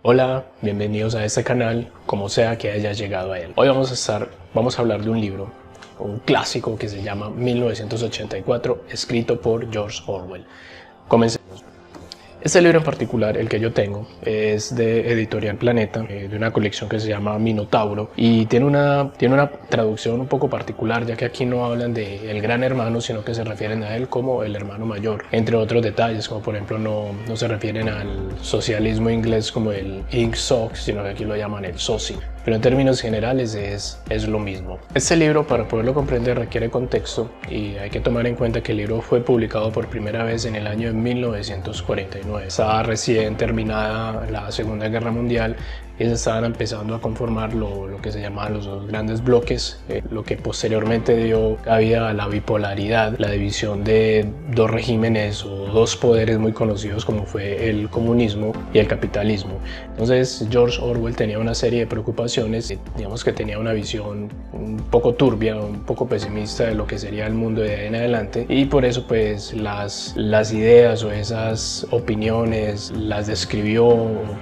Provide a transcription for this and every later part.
Hola, bienvenidos a este canal, como sea que hayas llegado a él. Hoy vamos a hablar de un libro, un clásico que se llama 1984, escrito por George Orwell. Comencemos. Este libro en particular, el que yo tengo, es de Editorial Planeta, de una colección que se llama Minotauro, y tiene una traducción un poco particular, ya que aquí no hablan de el gran hermano, sino que se refieren a él como el hermano mayor, entre otros detalles, como por ejemplo no se refieren al socialismo inglés como el INSOC, sino que aquí lo llaman el SOSI. Pero en términos generales es lo mismo. Este libro, para poderlo comprender, requiere contexto y hay que tomar en cuenta que el libro fue publicado por primera vez en el año de 1949. Estaba recién terminada la Segunda Guerra Mundial y se estaban empezando a conformar lo que se llamaban los dos grandes bloques, lo que posteriormente dio cabida a la bipolaridad, la división de dos regímenes o dos poderes muy conocidos como fue el comunismo y el capitalismo. Entonces George Orwell tenía una serie de preocupaciones, digamos que tenía una visión un poco turbia, un poco pesimista de lo que sería el mundo de ahí en adelante, y por eso pues las ideas o esas opiniones las describió,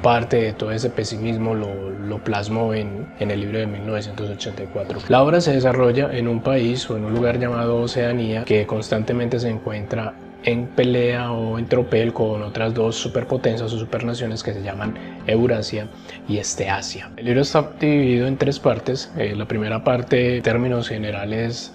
parte de todo ese pesimismo lo plasmó en el libro de 1984. La obra se desarrolla en un país o en un lugar llamado Oceanía, que constantemente se encuentra en pelea o en tropel con otras dos superpotencias o supernaciones que se llaman Eurasia y Asia. El libro está dividido en tres partes. La primera parte, en términos generales,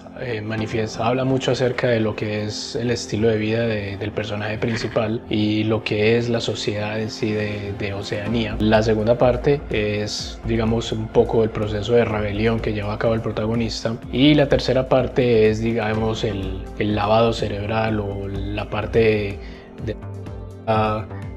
habla mucho acerca de lo que es el estilo de vida del personaje principal y lo que es la sociedad en sí de Oceanía. La segunda parte es, digamos, un poco el proceso de rebelión que lleva a cabo el protagonista, y la tercera parte es, digamos, el lavado cerebral o la parte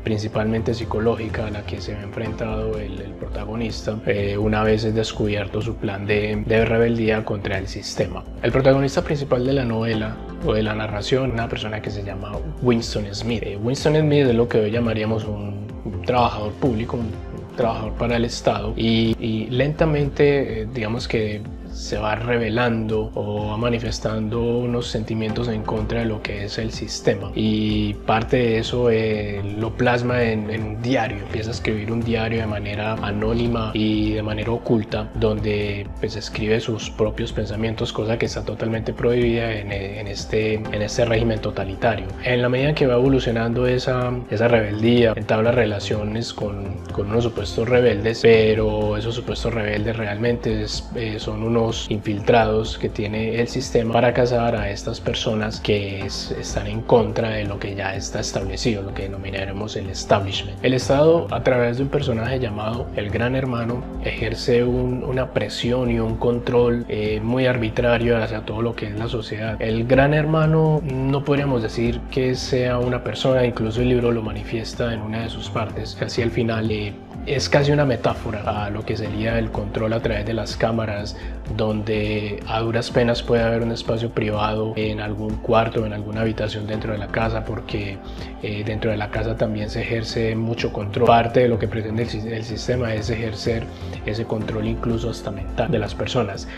principalmente psicológica a la que se ha enfrentado el protagonista una vez es descubierto su plan de rebeldía contra el sistema. El protagonista principal de la novela o de la narración, una persona que se llama Winston Smith. Winston Smith es lo que hoy llamaríamos un trabajador público, un trabajador para el Estado, y lentamente digamos que se va revelando o va manifestando unos sentimientos en contra de lo que es el sistema, y parte de eso lo plasma en un diario. Empieza a escribir un diario de manera anónima y de manera oculta, donde pues escribe sus propios pensamientos, cosa que está totalmente prohibida en este régimen totalitario. En la medida que va evolucionando esa rebeldía, entabla relaciones con unos supuestos rebeldes, pero esos supuestos rebeldes realmente son unos infiltrados que tiene el sistema para cazar a estas personas que están en contra de lo que ya está establecido, lo que denominaremos el establishment. El Estado, a través de un personaje llamado el Gran Hermano, ejerce una presión y un control muy arbitrario hacia todo lo que es la sociedad. El Gran Hermano no podríamos decir que sea una persona, incluso el libro lo manifiesta en una de sus partes, casi al final. Es casi una metáfora a lo que sería el control a través de las cámaras, donde a duras penas puede haber un espacio privado en algún cuarto, en alguna habitación dentro de la casa, porque dentro de la casa también se ejerce mucho control. Parte de lo que pretende el sistema es ejercer ese control incluso hasta mental de las personas.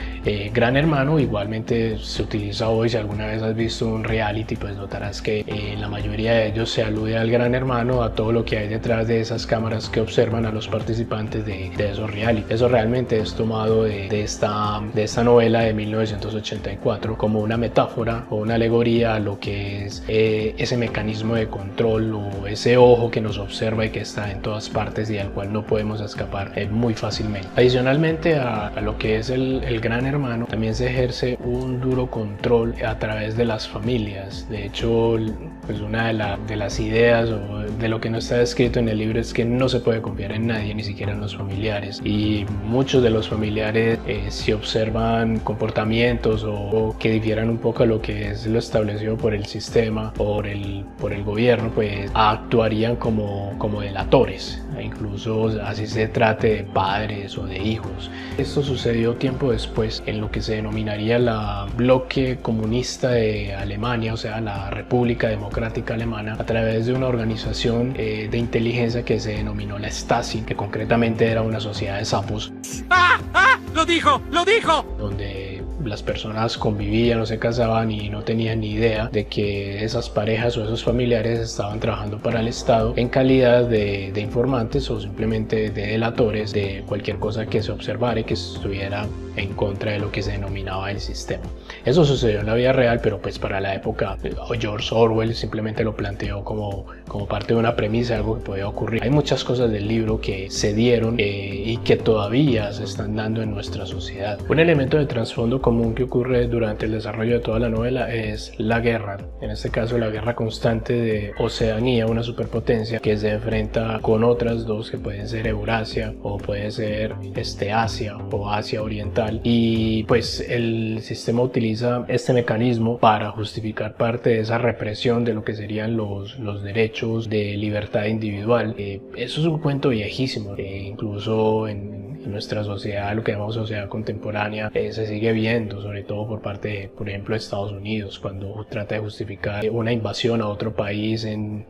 Gran Hermano igualmente se utiliza hoy. Si alguna vez has visto un reality, pues notarás que en la mayoría de ellos se alude al Gran Hermano, a todo lo que hay detrás de esas cámaras que observan a los participantes de esos reality. Eso realmente es tomado de esta novela de 1984 como una metáfora o una alegoría a lo que es ese mecanismo de control o ese ojo que nos observa y que está en todas partes y al cual no podemos escapar muy fácilmente. Adicionalmente a lo que es el Gran Hermano, también se ejerce un duro control a través de las familias. De hecho, pues una de las ideas o de lo que no está escrito en el libro es que no se puede confiar en nadie, ni siquiera en los familiares, y muchos de los familiares si observan comportamientos o que difieran un poco a lo que es lo establecido por el sistema, por el gobierno, pues actuarían como delatores, incluso así se trate de padres o de hijos. Esto sucedió tiempo después en lo que se denominaría la bloque comunista de Alemania, o sea, la República Democrática Alemana, a través de una organización de inteligencia que se denominó la Stasi, que concretamente era una sociedad de sapos. ¡Ah! ¡Ah! ¡Lo dijo! ¡Lo dijo! Donde las personas convivían o se casaban y no tenían ni idea de que esas parejas o esos familiares estaban trabajando para el Estado en calidad de informantes o simplemente de delatores de cualquier cosa que se observara y que estuviera en contra de lo que se denominaba el sistema. Eso sucedió en la vida real, pero pues para la época George Orwell simplemente lo planteó como parte de una premisa, algo que podía ocurrir. Hay muchas cosas del libro que se dieron y que todavía se están dando en nuestra sociedad. Un elemento de trasfondo común que ocurre durante el desarrollo de toda la novela es la guerra, en este caso la guerra constante de Oceanía, una superpotencia que se enfrenta con otras dos que pueden ser Eurasia o puede ser Asia o Asia Oriental, y pues el sistema utiliza este mecanismo para justificar parte de esa represión de lo que serían los derechos de libertad individual. Eso es un cuento viejísimo, incluso en nuestra sociedad, lo que llamamos sociedad contemporánea, se sigue viendo, sobre todo por parte de, por ejemplo, Estados Unidos, cuando trata de justificar una invasión a otro país en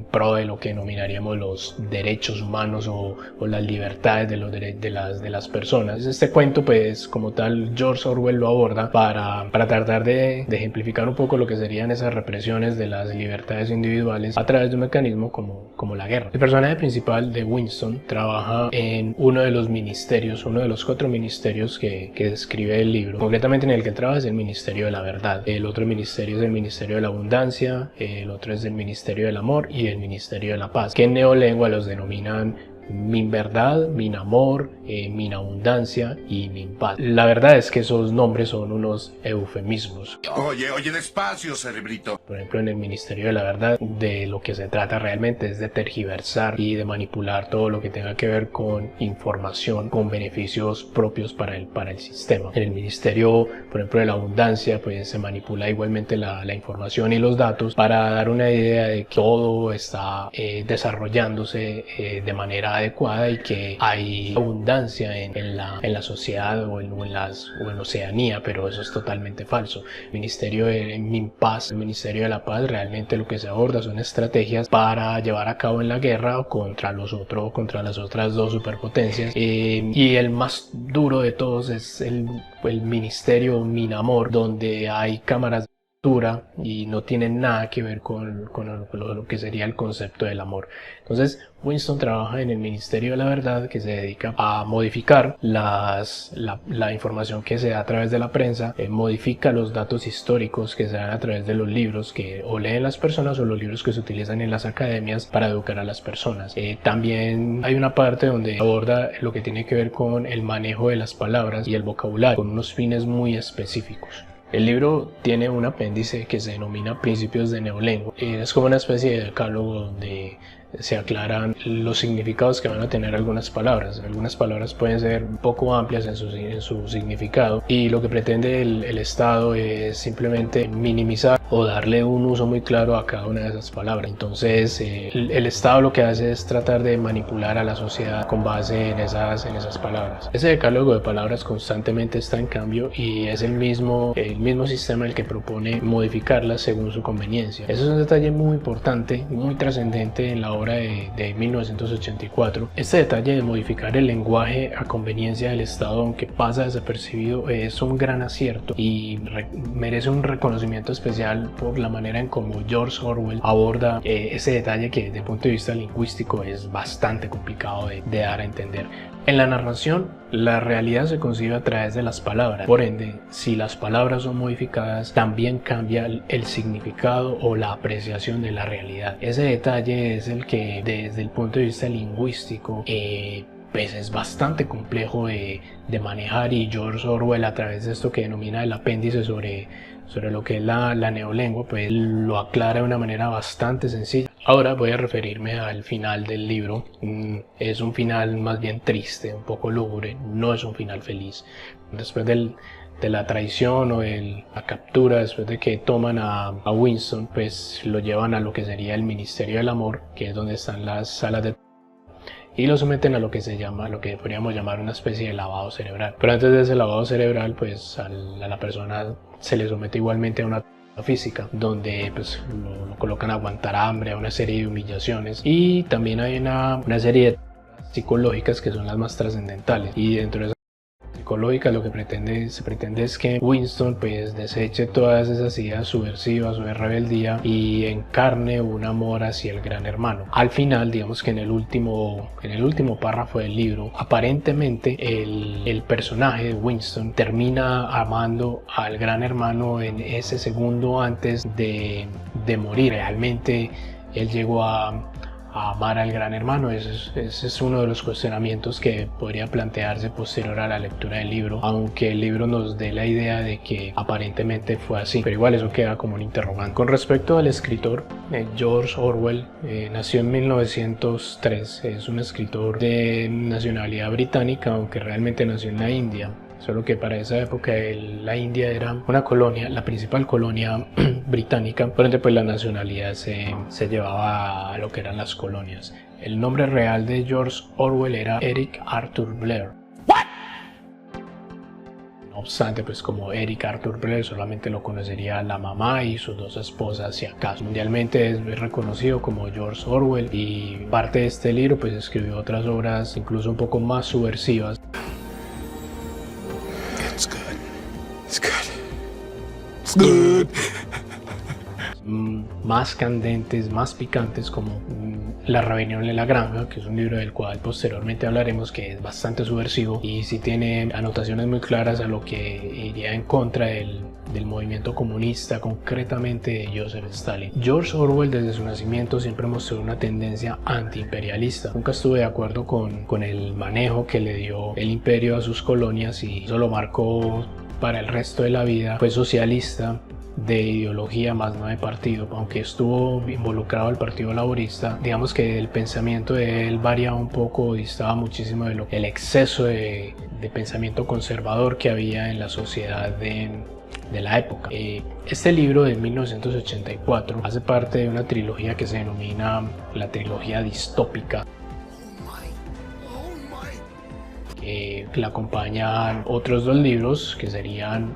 pro de lo que denominaríamos los derechos humanos o las libertades de las personas. Este cuento, pues como tal, George Orwell lo aborda para tratar de ejemplificar un poco lo que serían esas represiones de las libertades individuales a través de un mecanismo como la guerra. El personaje principal de Winston trabaja en uno de los ministerios, uno de los 4 ministerios que describe el libro. Concretamente en el que él trabaja es el Ministerio de la Verdad. El otro ministerio es el Ministerio de la Abundancia, el otro es el Ministerio del Amor y el Ministerio de la Paz, que en neolengua los denominan Min Verdad, Min Amor, Min Abundancia y Min Paz. La verdad es que esos nombres son unos eufemismos. Oye, despacio, cerebrito. Por ejemplo, en el Ministerio de la Verdad, de lo que se trata realmente es de tergiversar y de manipular todo lo que tenga que ver con información con beneficios propios para el sistema. En el Ministerio, por ejemplo, de la Abundancia, pues se manipula igualmente la información y los datos para dar una idea de que todo está desarrollándose de manera adecuada y que hay abundancia en la sociedad o en Oceanía, pero eso es totalmente falso. El Ministerio de Minpaz, el Ministerio de la Paz, realmente lo que se aborda son estrategias para llevar a cabo en la guerra contra las otras 2 superpotencias, y el más duro de todos es el Ministerio Minamor, donde hay cámaras y no tienen nada que ver con lo que sería el concepto del amor. Entonces Winston trabaja en el Ministerio de la Verdad, que se dedica a modificar la información que se da a través de la prensa, modifica los datos históricos que se dan a través de los libros que o leen las personas o los libros que se utilizan en las academias para educar a las personas. También hay una parte donde aborda lo que tiene que ver con el manejo de las palabras y el vocabulario con unos fines muy específicos. El libro tiene un apéndice que se denomina Principios de Neolengua. Es como una especie de decálogo donde se aclaran los significados que van a tener algunas palabras. Algunas palabras pueden ser un poco amplias en su significado, y lo que pretende el Estado es simplemente minimizar o darle un uso muy claro a cada una de esas palabras. Entonces el Estado lo que hace es tratar de manipular a la sociedad con base en esas palabras. Ese decálogo de palabras constantemente está en cambio y es el mismo sistema el que propone modificarlas según su conveniencia. Eso es un detalle muy importante, muy trascendente en la obra de 1984. Este detalle de modificar el lenguaje a conveniencia del Estado, aunque pasa desapercibido, es un gran acierto y merece un reconocimiento especial por la manera en cómo George Orwell aborda ese detalle que desde el punto de vista lingüístico es bastante complicado de dar a entender. En la narración, la realidad se concibe a través de las palabras. Por ende, si las palabras son modificadas, también cambia el significado o la apreciación de la realidad. Ese detalle es el que, desde el punto de vista lingüístico, pues es bastante complejo de manejar, y George Orwell, a través de esto que denomina el apéndice sobre lo que es la neolengua, pues lo aclara de una manera bastante sencilla. Ahora voy a referirme al final del libro. Es un final más bien triste, un poco lúgubre, no es un final feliz. Después de la traición o la captura, después de que toman a Winston, pues lo llevan a lo que sería el Ministerio del Amor, que es donde están las salas de, y lo someten a lo que podríamos llamar una especie de lavado cerebral. Pero antes de ese lavado cerebral, pues a la persona se le somete igualmente a una física, donde pues lo colocan a aguantar hambre, a una serie de humillaciones, y también hay una serie de psicológicas que son las más trascendentales, y dentro de esas psicológicas lo que se pretende es que Winston pues deseche todas esas ideas subversivas o de rebeldía y encarne un amor hacia el gran hermano. Al final, digamos que en el último párrafo del libro, aparentemente el personaje de Winston termina amando al gran hermano en ese segundo antes de morir. Realmente él llegó a amar al gran hermano. Ese es uno de los cuestionamientos que podría plantearse posterior a la lectura del libro, aunque el libro nos dé la idea de que aparentemente fue así, pero igual eso queda como un interrogante. Con respecto al escritor, George Orwell nació en 1903, es un escritor de nacionalidad británica, aunque realmente nació en la India. Solo que para esa época la India era una colonia, la principal colonia británica, por ende pues la nacionalidad se llevaba a lo que eran las colonias. El nombre real de George Orwell era Eric Arthur Blair. No obstante, pues como Eric Arthur Blair solamente lo conocería la mamá y sus dos esposas si acaso. Mundialmente es reconocido como George Orwell y parte de este libro pues escribió otras obras incluso un poco más subversivas. Más candentes, más picantes, como La rebelión en la granja, que es un libro del cual posteriormente hablaremos, que es bastante subversivo y sí tiene anotaciones muy claras a lo que iría en contra del movimiento comunista, concretamente de Joseph Stalin. George Orwell desde su nacimiento siempre mostró una tendencia antiimperialista. Nunca estuve de acuerdo con el manejo que le dio el imperio a sus colonias y eso lo marcó para el resto de la vida. Fue socialista de ideología más no de partido, aunque estuvo involucrado el Partido Laborista. Digamos que el pensamiento de él variaba un poco, distaba muchísimo de el exceso de pensamiento conservador que había en la sociedad de la época. Este libro de 1984 hace parte de una trilogía que se denomina la trilogía distópica. La acompañan otros dos libros que serían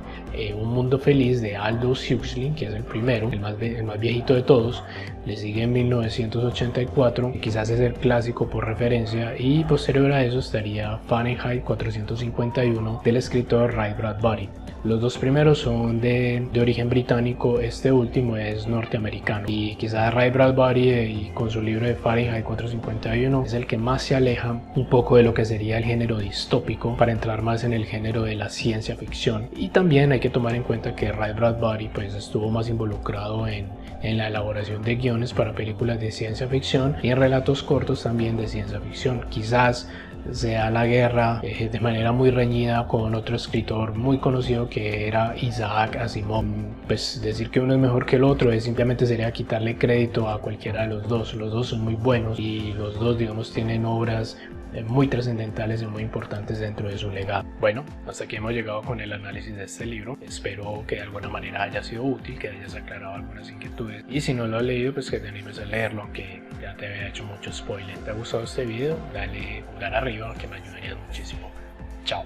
Un mundo feliz de Aldous Huxley, que es el primero, el más viejito de todos. Le sigue en 1984, quizás es el clásico por referencia, y posterior a eso estaría Fahrenheit 451 del escritor Ray Bradbury. Los dos primeros son de origen británico, este último es norteamericano, y quizás Ray Bradbury y con su libro de Fahrenheit 451 es el que más se aleja un poco de lo que sería el género distópico para entrar más en el género de la ciencia ficción. Y también hay que tomar en cuenta que Ray Bradbury pues estuvo más involucrado en la elaboración de guiones para películas de ciencia ficción y en relatos cortos también de ciencia ficción. Quizás sea la guerra de manera muy reñida con otro escritor muy conocido que era Isaac Asimov. Pues decir que uno es mejor que el otro simplemente sería quitarle crédito a cualquiera de los dos. Los dos son muy buenos y los dos, digamos, tienen obras muy trascendentales y muy importantes dentro de su legado. Bueno, hasta aquí hemos llegado con el análisis de este libro. Espero que de alguna manera haya sido útil, que hayas aclarado algunas inquietudes, y si no lo has leído pues que te animes a leerlo, aunque ya te había hecho mucho spoiler. ¿Te ha gustado este video? Dale pulgar arriba, que me ayudaría muchísimo. Chao.